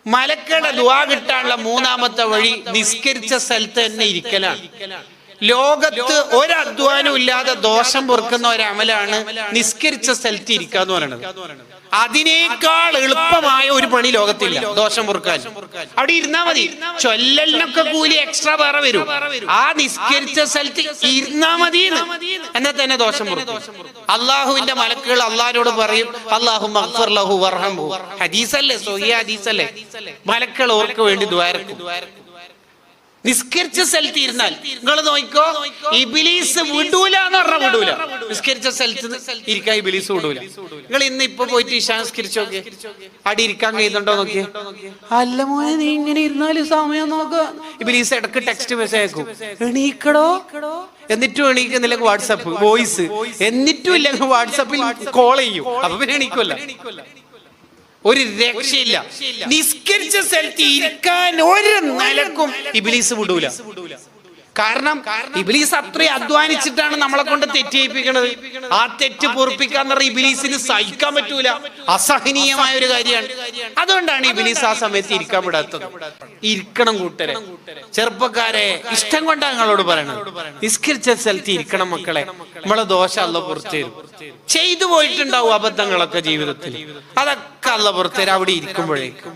മലക്കുകളുടെ ദുആ കിട്ടാനുള്ള മൂന്നാമത്തെ വഴി നിസ്കരിച്ച സ്ഥലത്ത് തന്നെ ഇരിക്കലാണ്. ലോകത്ത് ഒരധ്വാനം ഇല്ലാതെ ദോഷം പൊറുക്കുന്ന ഒരമലാണ് നിസ്കരിച്ച സ്ഥലത്ത് ഇരിക്കുക എന്ന് പറയുന്നത്. അതിനേക്കാൾ എളുപ്പമായ ഒരു പണി ലോകത്തില്ല ദോഷം പൊറുക്കാൻ. അവിടെ ഇരുന്നാ മതി. ചൊല്ലലിനൊക്കെ കൂലി എക്സ്ട്രാ വേറെ വരും. ആ നിസ്കരിച്ച സ്ഥലത്ത് ഇരുന്നാ മതി എന്നാൽ തന്നെ ദോഷം പൊറുക്കും. അള്ളാഹുവിന്റെ മലക്കുകൾ അള്ളാഹിനോട് പറയും, അല്ലാഹു മഗ്ഫിർ ലഹു വർഹംഹു. ഹദീസല്ലേ, സ്വഹീഹ് ഹദീസല്ലേ. മലക്കുകൾ ഓർക്ക് വേണ്ടി ദുആരക്കും. നിസ്കരിച്ച സ്ഥലത്ത് ഇരുന്നാൽ നിങ്ങൾ നോക്കിക്കോ, ഇബ്ലീസ് വിടൂല എന്ന് പറഞ്ഞാൽ വിടൂല. നിസ്കരിച്ച സ്ഥലത്ത് ഇരിക്കാൻ ഇബ്ലീസ് വിടൂല. നിങ്ങൾ ഇന്ന് ഇപ്പൊ പോയിട്ട് ഇശാ നിസ്കരിച്ചു നോക്കിയേ, അടി ഇരിക്കാൻ കഴിയുന്നുണ്ടോ നോക്കിയേ. അല്ല മോനെ, നീ ഇങ്ങനെ ഇരുന്നാലും സമയം നോക്ക. ഇബ്ലീസ് ഇടക്ക് ടെക്സ്റ്റ് മെസ്സേജ് അയക്കും, എണീക്കടോ. എന്നിട്ടും എണീക്കുന്നില്ല വാട്സപ്പ് വോയിസ്, എന്നിട്ടും ഇല്ലെങ്കിൽ വാട്സപ്പിൽ കോൾ ചെയ്യും. അപ്പൊ പിന്നെ എണീക്കുമല്ല. ഒരു രക്ഷയില്ല. നിസ്കരിച്ച സ്ഥലത്ത് ഇരിക്കാൻ ഒരു നിലക്കും ഇബ്ലീസ് വിടൂല. കാരണം ഇബ്ലീസ് അത്രയും അധ്വാനിച്ചിട്ടാണ് നമ്മളെ കൊണ്ട് തെറ്റ് ചെയ്യിപ്പിക്കുന്നത്. ആ തെറ്റ് പൊറുപ്പിക്കാൻ പറഞ്ഞ ഇബ്ലീസിന് സഹിക്കാൻ പറ്റൂല. അസഹനീയമായ ഒരു കാര്യമാണ്. അതുകൊണ്ടാണ് ഇബ്ലീസ് ആ സമയത്ത് ഇരിക്കാൻ വിടാത്തത്. ഇരിക്കണം കൂട്ടരെ, ചെറുപ്പക്കാരെ, ഇഷ്ടം കൊണ്ടാണ് ഞങ്ങളോട് പറയണത്. നിസ്കരിച്ച സ്ഥലത്ത് ഇരിക്കണം മക്കളെ. നമ്മളെ ദോഷം അല്ലാഹു പുറത്തു തരും. ചെയ്തു പോയിട്ടുണ്ടാവും അബദ്ധങ്ങളൊക്കെ ജീവിതത്തിൽ, അതൊക്കെ അല്ലാഹു പുറത്തു തരും അവിടെ ഇരിക്കുമ്പോഴേക്കും.